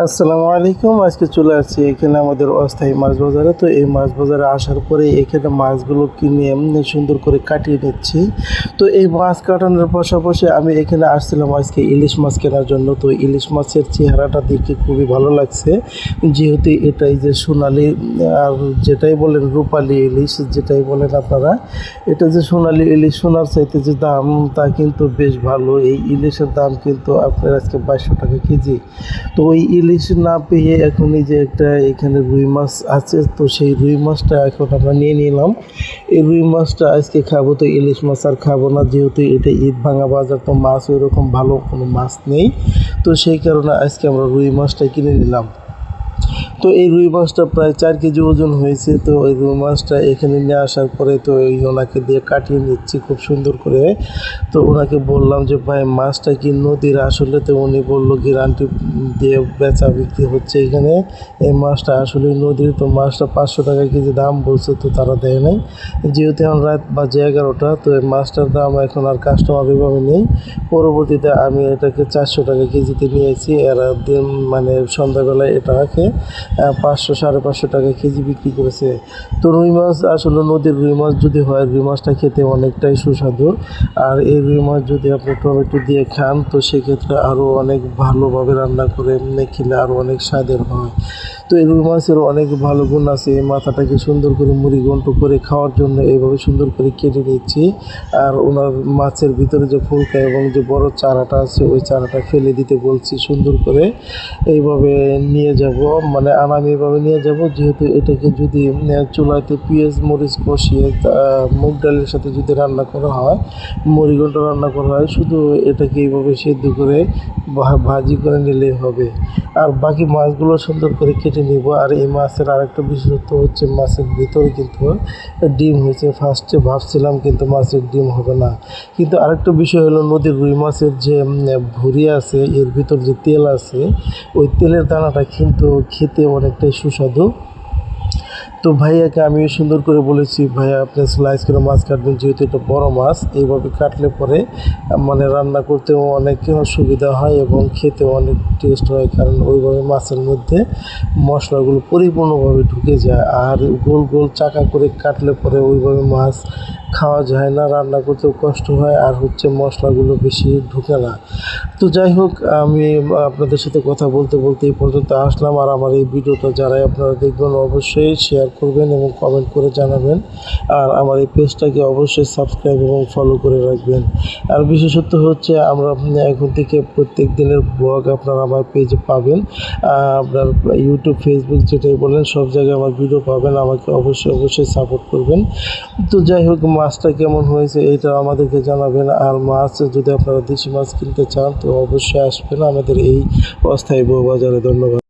আসসালামু আলাইকুম। আজকে চলে আসছি এখানে আমাদের অস্থায়ী মাছ বাজারে। তো এই মাছ বাজারে আসার পরে এখানে মাছগুলো কিনে সুন্দর করে কাটিয়ে নিচ্ছি। তো এই মাছ কাটানোর পাশাপাশি আমি এখানে আসছিলাম আজকে ইলিশ মাছ কেনার জন্য। তো ইলিশ মাছের চেহারাটা দেখে খুবই ভালো লাগছে, যেহেতু এটাই যে সোনালি আর যেটাই বলেন রূপালি ইলিশ যেটাই বলেন আপনারা, এটা যে সোনালি ইলিশ সোনার চাইতে যে দাম তা কিন্তু বেশ ভালো। এই ইলিশের দাম কিন্তু আপনার আজকে 2200 টাকা কেজি। তো ওই ইলিশ না পেয়ে এখন এই যে একটা এখানে রুই মাছ আছে, তো সেই রুই মাছটা এখন আমরা নিয়ে নিলাম। এই রুই মাছটা আজকে খাবো। তো ইলিশ মাছ আর খাবো না, যেহেতু এটা ঈদ ভাঙা বাজার, তো মাছ ওই রকম ভালো কোনো মাছ নেই। তো সেই কারণে আজকে আমরা রুই মাছটা কিনে নিলাম। তো এই রুই মাছটা প্রায় 4 কেজি ওজন হয়েছে। তো ওই রুই মাছটা এখানে নিয়ে আসার পরে তো এই ওনাকে দিয়ে কাটিয়ে নিচ্ছি খুব সুন্দর করে। তো ওনাকে বললাম যে ভাই মাছটা কি নদীর? আসলে তো উনি বললো গ্যারান্টি দিয়ে বেচা বিক্রি হচ্ছে এখানে। এই মাছটা আসলে নদীর। তো মাছটা 500 টাকা কেজি দাম বলছে, তো তারা দেয় নাই। যেহেতু এখন রাত বাজে 11টা, তো এই মাছটার দাম এখন আর কাস্টমার এভাবে নেই। পরবর্তীতে আমি এটাকে 400 টাকা কেজিতে নিয়েছি। এরা দিন মানে সন্ধ্যাবেলায় এটাকে 500 550 টাকা কেজি বিক্রি করেছে। তো রুই মাছ আসলে নদীর রুই মাছ যদি হয়, রুই মাছটা খেতে অনেকটাই সুস্বাদু। আর এই রুই মাছ যদি আপনি টমেটো দিয়ে খান, তো সেক্ষেত্রে আরও অনেক ভালোভাবে রান্না করে খেলে আরও অনেক স্বাদের হয়। তো এই রুই মাছের অনেক ভালো গুণ আছে। এই মাথাটাকে সুন্দর করে মুড়ি ঘন্ট করে খাওয়ার জন্য এইভাবে সুন্দর করে কেটে নিচ্ছি। আর ওনার মাছের ভিতরে যে ফুলকা এবং যে বড় চারাটা আছে, ওই চারাটা ফেলে দিতে বলছি সুন্দর করে। এইভাবে নিয়ে যাব, মানে আমি এভাবে নিয়ে যাব, যেহেতু এটাকে যদি চুলাতে পেঁয়াজ মরিচ কষিয়ে মুগ ডালের সাথে যদি রান্না করা হয়, মুড়িঘণ্ট রান্না করা হয়, শুধু এটাকে এইভাবে সেদ্ধ করে ভাজি করে নিলেই হবে। আর বাকি মাছগুলো সুন্দর করে কেটে নিব। আর এই মাছের আরেকটা বিশেষত্ব হচ্ছে মাছের ভিতরে কিন্তু ডিম হয়েছে। ফার্স্টে ভাবছিলাম কিন্তু মাছের ডিম হবে না, কিন্তু আরেকটা বিষয় হলো নদীর রুই মাছের যে ভুঁড়ি আছে, এর ভিতর যে তেল আছে, ওই তেলের দানাটা কিন্তু খেতে অনেকটাই সুস্বাদু। তো ভাইয়াকে আমি সুন্দর করে বলেছি, ভাইয়া আপনি স্লাইস করে মাছ কাটবেন, যেহেতু এটা বড় মাছ। এইভাবে কাটলে পরে মানে রান্না করতেও অনেক সুবিধা হয় এবং খেতেও অনেক টেস্ট হয়, কারণ ওইভাবে মাছের মধ্যে মশলাগুলো পরিপূর্ণভাবে ঢুকে যায়। আর গোল গোল চাকা করে কাটলে পরে ওইভাবে মাছ খাওয়া যায় না, রান্না করতেও কষ্ট হয়, আর হচ্ছে মশলাগুলো বেশি ঢুকে না। তো যাই হোক, আমি আপনাদের সাথে কথা বলতে বলতে এই পর্যন্ত আসলাম। আর আমার এই ভিডিওটা যারাই আপনারা দেখবেন অবশ্যই শেয়ার করবেন এবং কমেন্ট করে জানাবেন। আর আমার এই পেজটাকে অবশ্যই সাবস্ক্রাইব এবং ফলো করে রাখবেন। আর বিশেষত হচ্ছে আমরা এখন থেকে প্রত্যেক দিনের ব্লগ আপনারা আমার পেজে পাবেন। আপনার ইউটিউব ফেসবুক যেটাই বলেন, সব জায়গায় আমার ভিডিও পাবেন। আমাকে অবশ্যই সাপোর্ট করবেন। তো যাই হোক, মাছটা কেমন হয়েছে এটা আমাদেরকে জানাবেন। আর মাছ যদি আপনারা দেশি মাছ কিনতে চান, তো অবশ্যই আসবেন আমাদের এই অস্থায়ী বউবাজারে। ধন্যবাদ।